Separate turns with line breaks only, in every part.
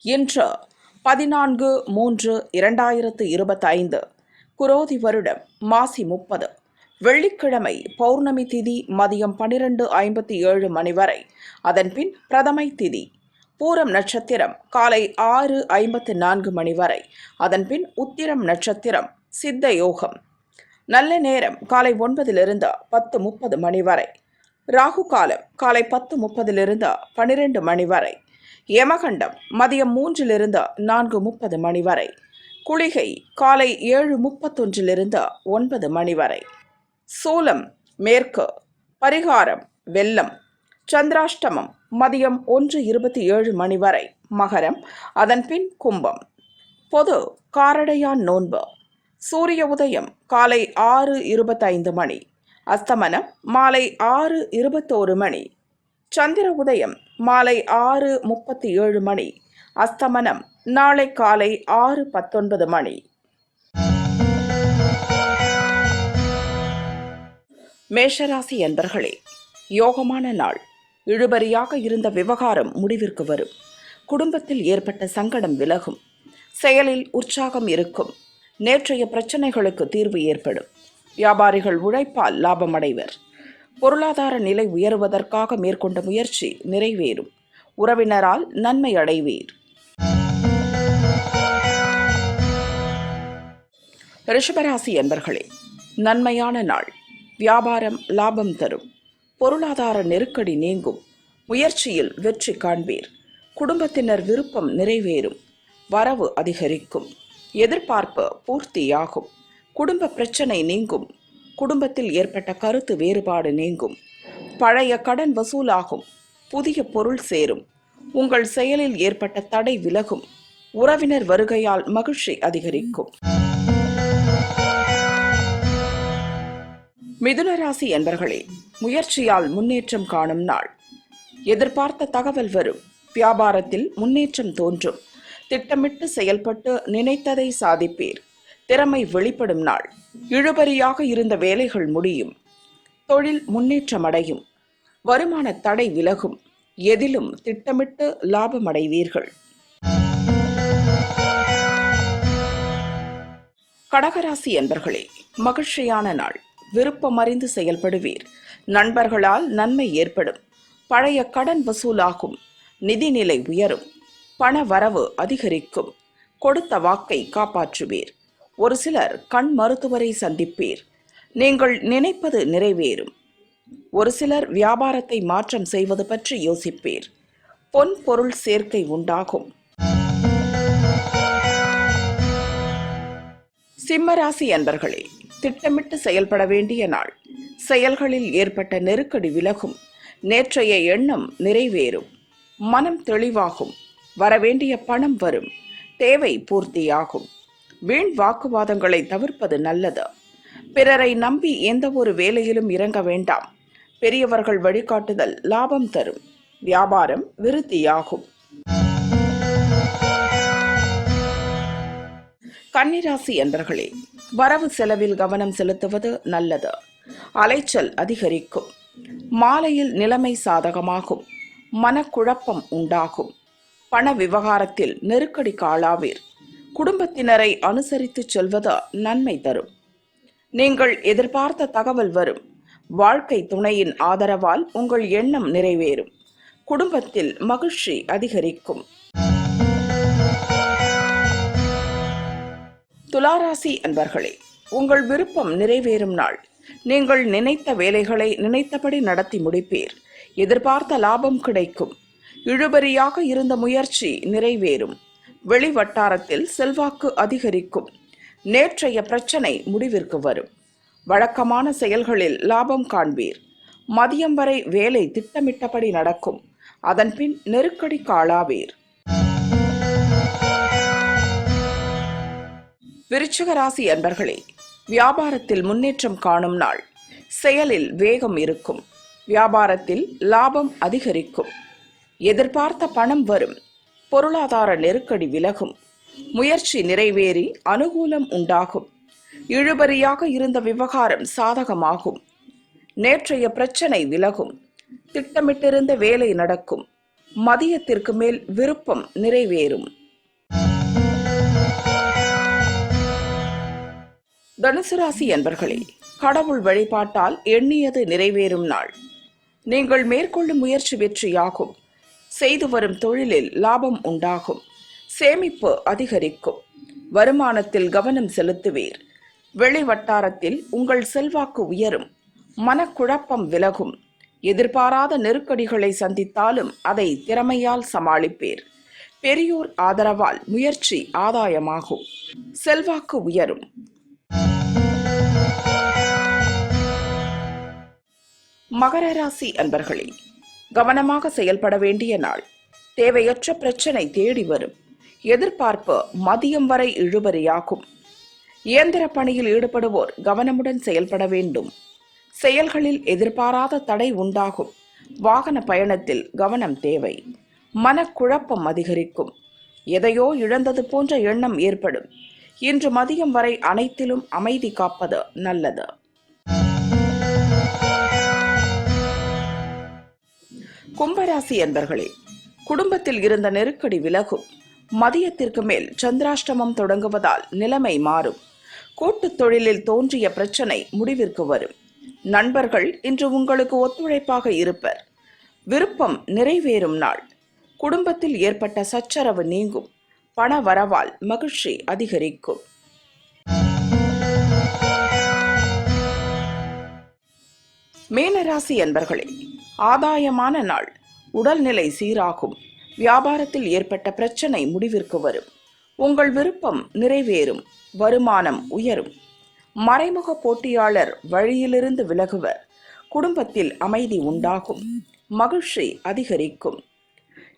இன்று 14/3/2025 குரோதி வருடம் மாசி 30 வெள்ளிக்கிழமை பௌர்ணமி திதி மதியம் 12:57 மணி வரை. அதன்பின் பிரதமை திதி. பூரம் நட்சத்திரம் காலை 6:54 மணி வரை. அதன்பின் உத்திரம் நட்சத்திரம். சித்த யோகம். நல்ல நேரம் காலை 9 10:30 மணி வரை. ராகு காலம் காலை 10:30 12 மணி வரை. யமகண்டம் மதியம் 3 4:30 மணி வரை. குளிகை காலை 7:31 9 மணி வரை. சூலம் மேற்கு. பரிகாரம் வெள்ளம். சந்திராஷ்டமம் மதியம் 1:27 மணி வரை. மகரம், அதன்பின் கும்பம். பொது காரடையான் நோன்பு. சூரிய உதயம் காலை 6:25 மணி. அஸ்தமனம் மாலை 6:21 மணி. சந்திர உதயம் மாலை 6:37 மணி. அஸ்தமனம் நாளை காலை 6:19 மணி. மேஷராசி அன்பர்களே, யோகமான நாள். இழுபறியாக இருந்த விவகாரம் முடிவிற்கு வரும். குடும்பத்தில் ஏற்பட்ட சங்கடம் விலகும். செயலில் உற்சாகம் இருக்கும். நேற்றைய பிரச்சனைகளுக்கு தீர்வு ஏற்படும். வியாபாரிகள் உழைப்பால் லாபமடைவர். பொருளாதார நிலை உயருவதற்காக மேற்கொண்ட முயற்சி நிறைவேறும். உறவினரால் நன்மை அடைவீர். ரிஷபராசி அன்பர்களே, நன்மையான நாள். வியாபாரம் லாபம் தரும். பொருளாதார நெருக்கடி நீங்கும். முயற்சியில் வெற்றி காண்பீர். குடும்பத்தினர் விருப்பம் நிறைவேறும். வரவு அதிகரிக்கும். எதிர்பார்ப்பு பூர்த்தியாகும். குடும்ப பிரச்சனை நீங்கும். குடும்பத்தில் ஏற்பட்ட கருத்து வேறுபாடு நீங்கும். பழைய கடன் வசூலாகும். புதிய பொருள் சேரும். உங்கள் செயலில் ஏற்பட்ட தடை விலகும். உறவினர் வருகையால் மகிழ்ச்சி அதிகரிக்கும். மிதுனராசி என்பர்களே, முயற்சியால் முன்னேற்றம் காணும் நாள். எதிர்பார்த்த தகவல் வரும். வியாபாரத்தில் முன்னேற்றம் தோன்றும். திட்டமிட்டு செயல்பட்டு நினைத்ததை சாதிப்பீர். திறமை வெளிப்படும் நாள். இழுபறியாக இருந்த வேலைகள் முடியும். தொழில் முன்னேற்றமடையும். வருமான தடை விலகும். எதிலும் திட்டமிட்டு லாபமடைவீர்கள். கடகராசி என்பர்களே, மகிழ்ச்சியான நாள். விருப்பமறிந்து செயல்படுவீர். நண்பர்களால் நன்மை ஏற்படும். பழைய கடன் வசூலாகும். நிதிநிலை உயரும். பண வரவு அதிகரிக்கும். கொடுத்த வாக்கை காப்பாற்றுவீர். ஒரு சிலர் கண் மருத்துவரை சந்திப்பீர். நீங்கள் நினைப்பது நிறைவேறும். ஒரு சிலர் வியாபாரத்தை மாற்றம் செய்வது பற்றி யோசிப்பீர். பொன் பொருள் சேர்க்கை உண்டாகும். சிம்மராசி அன்பர்களே, திட்டமிட்டு செயல்பட வேண்டிய நாள். செயல்களில் ஏற்பட்ட நெருக்கடி விலகும். நேற்றைய எண்ணம் நிறைவேறும். மனம் தெளிவாகும். வரவேண்டிய பணம் வரும். தேவை பூர்த்தியாகும். வீண் வாக்குவாதங்களை தவிர்ப்பது நல்லது. பிறரை நம்பி எந்த ஒரு வேலையிலும் இறங்க வேண்டாம். பெரியவர்கள் வழிகாட்டுதல் லாபம் தரும். வியாபாரம் விருத்தியாகும். கன்னிராசி என்பர்களே, வரவு செலவில் கவனம் செலுத்துவது நல்லது. அலைச்சல் அதிகரிக்கும். மாலையில் நிலைமை சாதகமாகும். மனக்குழப்பம் உண்டாகும். பண விவகாரத்தில் நெருக்கடிக்கு ஆளாவீர். குடும்பத்தினரை அனுசரித்து செல்வது நன்மை தரும். நீங்கள் எதிர்பார்த்த தகவல் வரும். வாழ்க்கை துணையின் ஆதரவால் உங்கள் எண்ணம் நிறைவேறும். குடும்பத்தில் மகிழ்ச்சி அதிகரிக்கும். துளாராசி அன்பர்களே, உங்கள் விருப்பம் நிறைவேறும் நாள். நீங்கள் நினைத்த வேலைகளை நினைத்தபடி நடத்தி முடிப்பீர். எதிர்பார்த்த லாபம் கிடைக்கும். இழுபறியாக இருந்த முயற்சி நிறைவேறும். வெளி வட்டாரத்தில் செல்வாக்கு அதிகரிக்கும். நேற்றைய பிரச்சனை முடிவிற்கு வரும். வழக்கமான செயல்களில் லாபம் காண்பீர். மதியம் வரை வேலை திட்டமிட்டபடி நடக்கும். அதன்பின் நெருக்கடிக்கு ஆளாவீர். விருச்சிக ராசி அன்பர்களே, வியாபாரத்தில் முன்னேற்றம் காணும் நாள். செயலில் வேகம் இருக்கும். வியாபாரத்தில் லாபம் அதிகரிக்கும். எதிர்பார்த்த பணம் வரும். பொருளாதார நெருக்கடி விலகும். முயற்சி நிறைவேறி அனுகூலம் உண்டாகும். இழுபறியாக இருந்த விவகாரம் சாதகமாகும். நேற்றைய பிரச்சனை விலகும். திட்டமிட்டிருந்த வேலை நடக்கும். மதியத்திற்கு மேல் விருப்பம் நிறைவேறும். தனுசு ராசி அன்பர்களே, கடவுள் வழிபாட்டால் எண்ணியது நிறைவேறும் நாள். நீங்கள் மேற்கொள்ளும் முயற்சி வெற்றியாகும். செய்து வரும் தொழிலில் லாபம் உண்டாகும். சேமிப்பு அதிகரிக்கும். வருமானத்தில் கவனம் செலுத்துவீர். வெளி வட்டாரத்தில் உங்கள் செல்வாக்கு உயரும். மனக்குழப்பம் விலகும். எதிர்பாராத நெருக்கடிகளை சந்தித்தாலும் அதை திறமையால் சமாளிப்பீர். பெரியோர் ஆதரவால் முயற்சி ஆதாயமாகும். செல்வாக்கு உயரும். மகர ராசி அன்பர்களே, கவனமாக செயல்பட வேண்டிய நாள். தேவையற்ற பிரச்சனை தேடி வரும். எதிர்பார்ப்பு மதியம் வரை இழுபறியாகும். இயந்திர பணியில் ஈடுபடுவோர் கவனமுடன் செயல்பட வேண்டும். செயல்களில் எதிர்பாராத தடை உண்டாகும். வாகன பயணத்தில் கவனம் தேவை. மனக்குழப்பம் அதிகரிக்கும். எதையோ இழந்தது போன்ற எண்ணம் ஏற்படும். இன்று மதியம் வரை அனைத்திலும் அமைதி காப்பது நல்லது. கும்பராசி அன்பர்களே, குடும்பத்தில் இருந்த நெருக்கடி விலகும். மதியத்திற்கு மேல் சந்திராஷ்டமம் தொடங்குவதால் நிலைமை மாறும். கூட்டுத் தொழிலில் தோன்றிய பிரச்சனை முடிவிற்கு வரும். நண்பர்கள் இன்று உங்களுக்கு ஒத்துழைப்பாக இருப்பர். விருப்பம் நிறைவேறும் நாள். குடும்பத்தில் ஏற்பட்ட சச்சரவு நீங்கும். பண வரவால் மகிழ்ச்சி அதிகரிக்கும். மீனராசி அன்பர்களே, ஆதாயமான நாள். உடல்நிலை சீராகும். வியாபாரத்தில் ஏற்பட்ட பிரச்சனை முடிவிற்கு வரும். உங்கள் விருப்பம் நிறைவேறும். வருமானம் உயரும். மறைமுக போட்டியாளர் வழியிலிருந்து விலகுவர். குடும்பத்தில் அமைதி உண்டாகும். மகிழ்ச்சி அதிகரிக்கும்.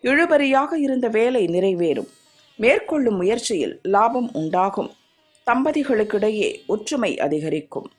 இழுபறியாக இருந்த வேலை நிறைவேறும். மேற்கொள்ளும் முயற்சியில் லாபம் உண்டாகும். தம்பதிகளுக்கிடையே ஒற்றுமை அதிகரிக்கும்.